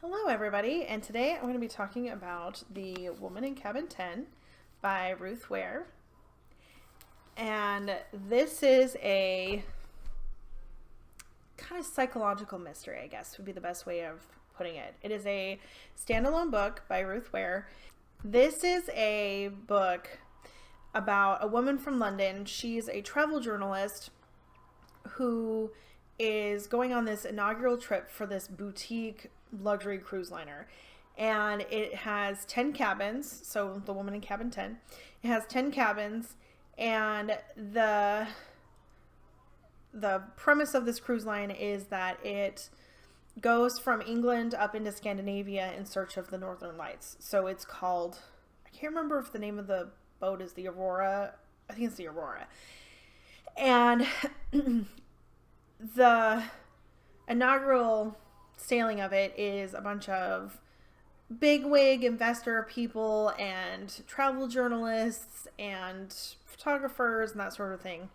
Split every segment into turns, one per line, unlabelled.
Hello, everybody, and today I'm going to be talking about The Woman in Cabin 10 by Ruth Ware. And this is a kind of psychological mystery, I guess, would be the best way of putting it. It is a standalone book by Ruth Ware. This is a book about a woman from London. She's a travel journalist who is going on this inaugural trip for this boutique luxury cruise liner, and it has 10 cabins. So The Woman in Cabin 10, it has 10 cabins, and the premise of this cruise line is that it goes from England up into Scandinavia in search of the Northern Lights. So it's called, I can't remember if the name of the boat is the Aurora. I think it's the Aurora. And the inaugural sailing of it is a bunch of bigwig investor people and travel journalists and photographers and that sort of thing.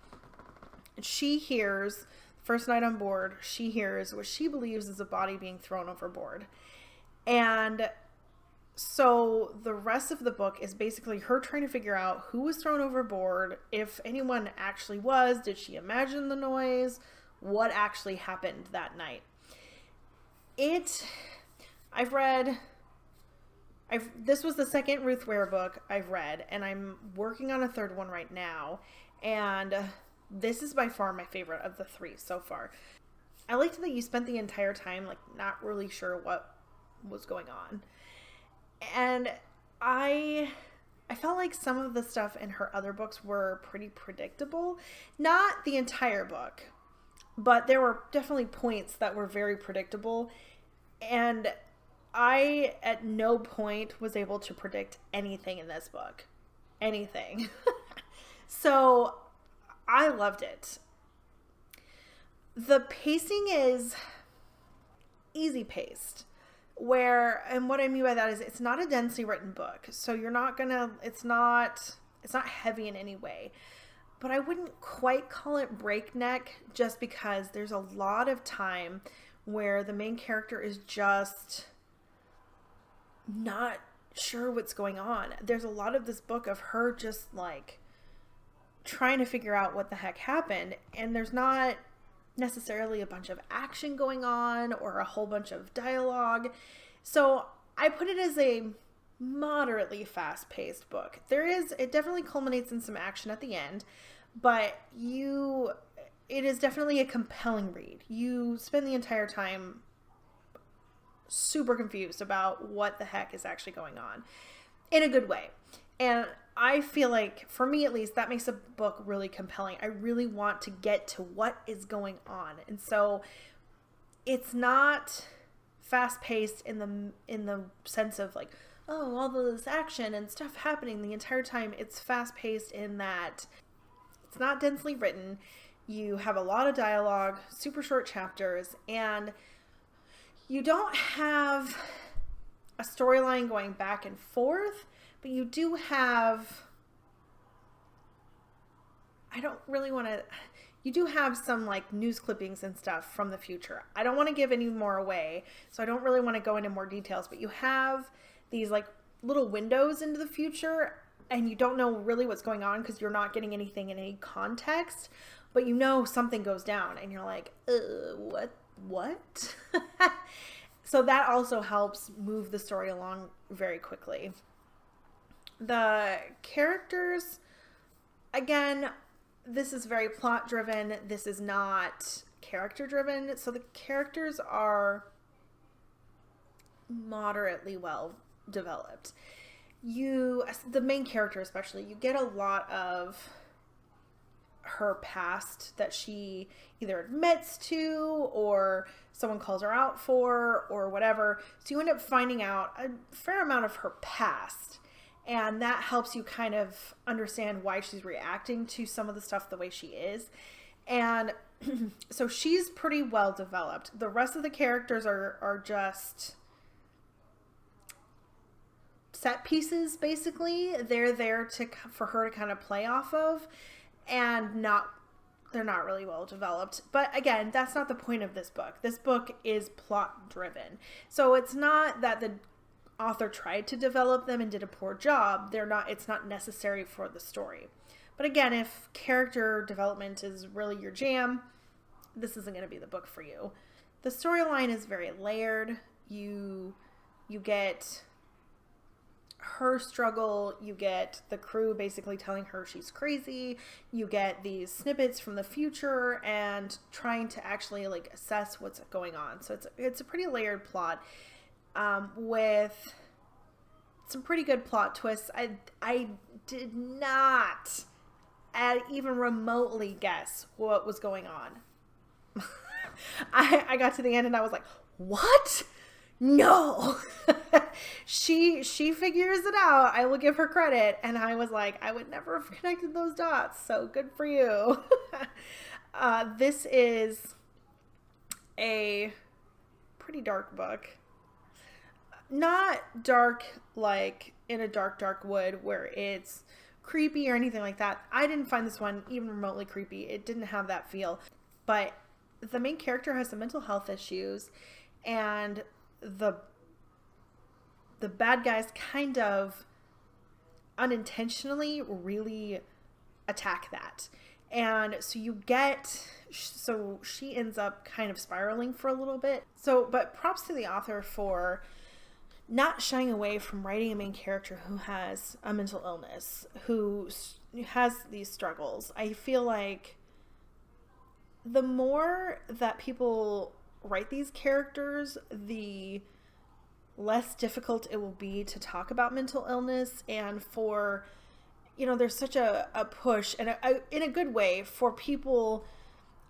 She hears, first night on board, she hears what she believes is a body being thrown overboard. And so the rest of the book is basically her trying to figure out who was thrown overboard, if anyone actually was, did she imagine the noise, what actually happened that night. This was the second Ruth Ware book I've read, and I'm working on a third one right now, and this is by far my favorite of the three so far. I liked that you spent the entire time not really sure what was going on. And I felt like some of the stuff in her other books were pretty predictable. Not the entire book, but there were definitely points that were very predictable. And I, at no point, was able to predict anything in this book. Anything. So, I loved it. The pacing is easy paced. And what I mean by that is it's not a densely written book. So it's not heavy in any way. But I wouldn't quite call it breakneck, just because there's a lot of time where the main character is just not sure what's going on. There's a lot of this book of her just trying to figure out what the heck happened, and there's not necessarily a bunch of action going on or a whole bunch of dialogue. So I put it as a moderately fast-paced book. It definitely culminates in some action at the end, but it is definitely a compelling read. You spend the entire time super confused about what the heck is actually going on, in a good way. And I feel like, for me at least, that makes a book really compelling. I really want to get to what is going on. And so it's not fast-paced in the sense of all this action and stuff happening the entire time. It's fast-paced in that it's not densely written. You have a lot of dialogue, super short chapters, and you don't have a storyline going back and forth, but you do have, you do have some news clippings and stuff from the future. I don't want to give any more away, so I don't really want to go into more details, but you have these little windows into the future, and you don't know really what's going on because you're not getting anything in any context, but you know something goes down, and you're like, what? So that also helps move the story along very quickly. The characters, again, this is very plot driven. This is not character driven. So the characters are moderately well developed. The main character especially, you get a lot of her past that she either admits to or someone calls her out for or whatever. So you end up finding out a fair amount of her past, and that helps you kind of understand why she's reacting to some of the stuff the way she is. And so she's pretty well developed. The rest of the characters are just set pieces, basically. They're there for her to kind of play off of and not they're not really well developed. But again, that's not the point of this book. This book is plot driven. So it's not that the author tried to develop them and did a poor job. It's not necessary for the story. But again, if character development is really your jam, this isn't going to be the book for you. The storyline is very layered. You get her struggle, you get the crew basically telling her she's crazy, you get these snippets from the future and trying to actually like assess what's going on. So it's a pretty layered plot with some pretty good plot twists. I did not even remotely guess what was going on. I got to the end and I was like, what? No. she figures it out. I will give her credit. And I was like, I would never have connected those dots. So good for you. This is a pretty dark book. Not dark like in a dark wood where it's creepy or anything like that. I didn't find this one even remotely creepy. It didn't have that feel. But the main character has some mental health issues, and the bad guys kind of unintentionally really attack that. And so she ends up kind of spiraling for a little bit. But props to the author for not shying away from writing a main character who has a mental illness, who has these struggles. I feel like the more that people write these characters, the less difficult it will be to talk about mental illness, and for, there's such a push, and in a good way, for people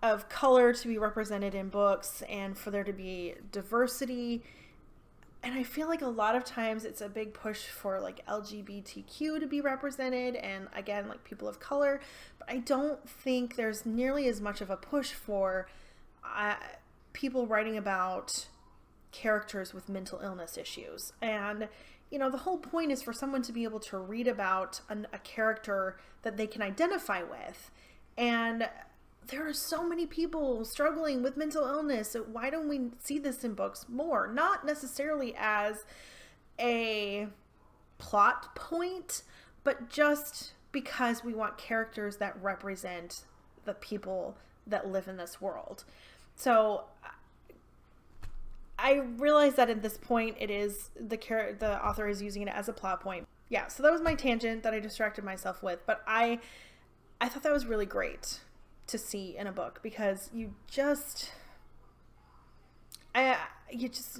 of color to be represented in books and for there to be diversity. And I feel like a lot of times it's a big push for like LGBTQ to be represented, and again, like people of color, but I don't think there's nearly as much of a push for people writing about characters with mental illness issues. And the whole point is for someone to be able to read about a character that they can identify with. And there are so many people struggling with mental illness. So why don't we see this in books more? Not necessarily as a plot point, but just because we want characters that represent the people that live in this world. So I realize that at this point it is the author is using it as a plot point. Yeah, so that was my tangent that I distracted myself with, but I thought that was really great to see in a book, because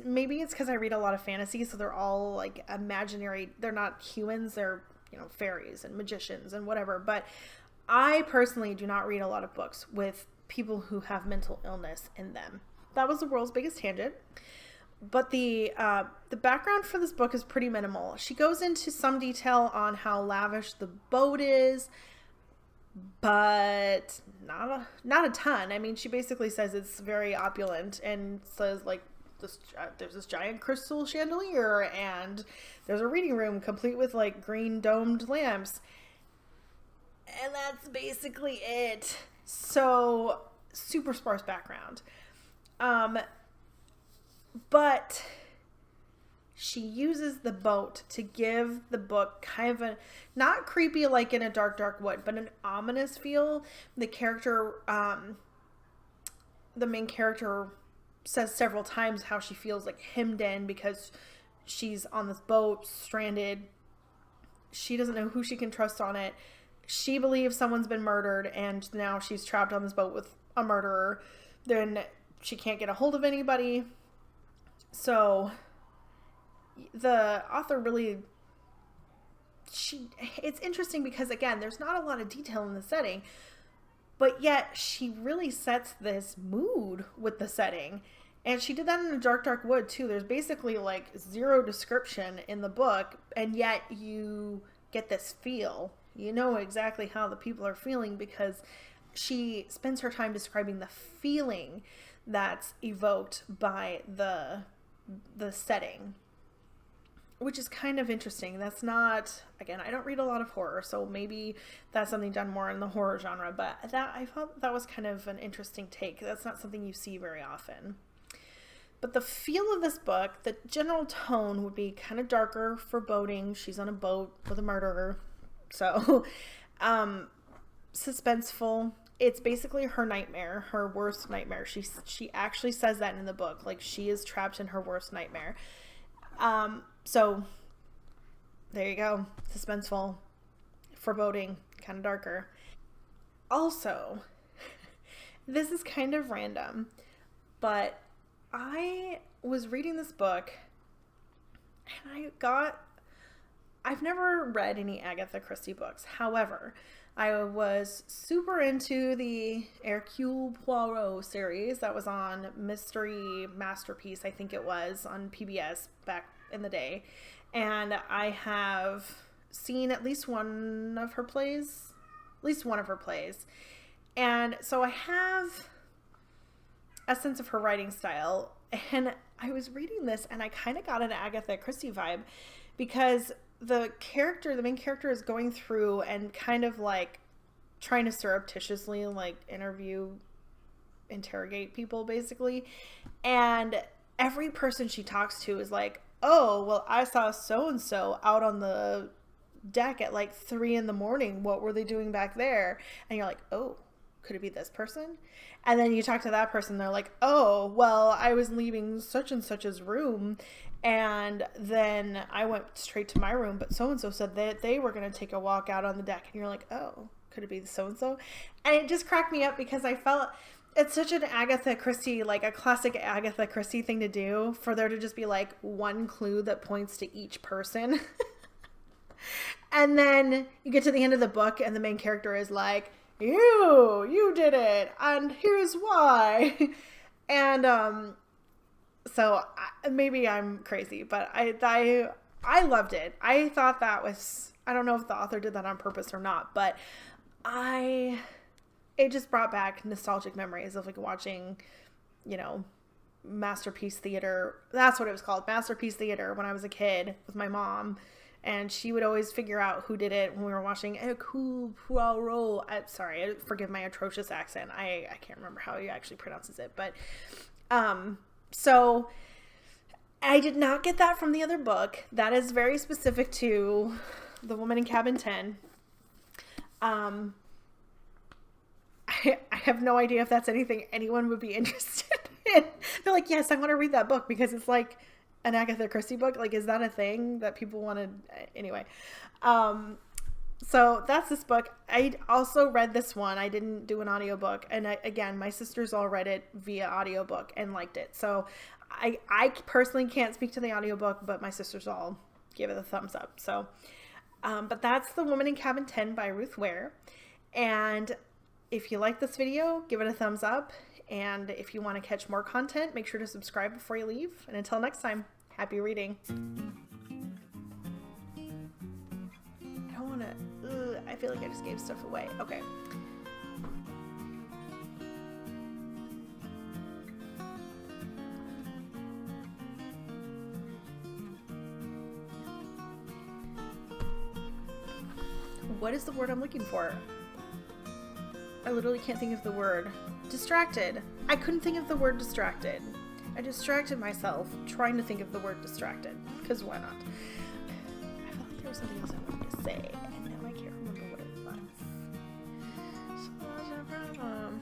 maybe it's because I read a lot of fantasy, so they're all like imaginary. They're not humans, they're fairies and magicians and whatever. But I personally do not read a lot of books with people who have mental illness in them. That was the world's biggest tangent. But the background for this book is pretty minimal. She goes into some detail on how lavish the boat is, but not a ton. I mean, she basically says it's very opulent and says like there's this giant crystal chandelier and there's a reading room complete with like green domed lamps, and that's basically it. So super sparse background. But she uses the boat to give the book kind of a, not creepy like in a dark wood, but an ominous feel. The main character says several times how she feels like hemmed in because she's on this boat, stranded. She doesn't know who she can trust on it. She believes someone's been murdered, and now she's trapped on this boat with a murderer. Then she can't get a hold of anybody. So the author really, it's interesting because, again, there's not a lot of detail in the setting, but yet she really sets this mood with the setting. And she did that in a dark wood too. There's basically like zero description in the book, and yet you get this feel. You know exactly how the people are feeling because she spends her time describing the feeling that's evoked by the setting. which is kind of interesting. That's not, again, I don't read a lot of horror, so maybe that's something done more in the horror genre, but I thought that was kind of an interesting take. That's not something you see very often. But the feel of this book, the general tone would be kind of darker, foreboding. She's on a boat with a murderer. So, suspenseful. It's basically her nightmare, her worst nightmare. She actually says that in the book. Like, she is trapped in her worst nightmare. So there you go. Suspenseful, foreboding, kind of darker. Also, this is kind of random, but I was reading this book and I've never read any Agatha Christie books. However, I was super into the Hercule Poirot series that was on Mystery Masterpiece, I think it was, on PBS back in the day. And I have seen at least one of her plays. And so I have a sense of her writing style. And I was reading this and I kind of got an Agatha Christie vibe because the main character is going through and kind of like trying to surreptitiously like interrogate people basically. And every person she talks to is like, oh, well, I saw so-and-so out on the deck at like 3 a.m. What were they doing back there? And you're like, oh, could it be this person? And then you talk to that person, they're like, oh, well, I was leaving such and such's room, and then I went straight to my room, but so-and-so said that they were going to take a walk out on the deck. And you're like, oh, could it be so-and-so? And it just cracked me up because I felt it's such an Agatha Christie, like a classic Agatha Christie thing to do, for there to just be like one clue that points to each person. And then you get to the end of the book and the main character is like, you did it, and here's why. And so maybe I'm crazy, but I loved it. I thought that was, I don't know if the author did that on purpose or not, but it just brought back nostalgic memories of like watching, Masterpiece Theater. That's what it was called, Masterpiece Theater, when I was a kid with my mom. And she would always figure out who did it when we were watching Hercule Poirot. Sorry, forgive my atrocious accent. I can't remember how he actually pronounces it. But, so I did not get that from the other book. That is very specific to The Woman in Cabin 10. I have no idea if that's anything anyone would be interested in. They're like, yes, I want to read that book because it's like an Agatha Christie book. Like, is that a thing that people wanted? Anyway. So that's this book. I also read this one. I didn't do an audiobook. And again, my sisters all read it via audiobook and liked it. So I personally can't speak to the audiobook, but my sisters all gave it a thumbs up. So, but that's The Woman in Cabin 10 by Ruth Ware. And if you like this video, give it a thumbs up. And if you want to catch more content, make sure to subscribe before you leave. And until next time, happy reading. I don't want to, I feel like I just gave stuff away. Okay. What is the word I'm looking for? I literally can't think of the word. Distracted. I couldn't think of the word distracted. I distracted myself trying to think of the word distracted. Because why not? I felt like there was something else I wanted to say, and now I can't remember what it was. So that's a problem.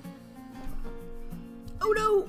Oh no!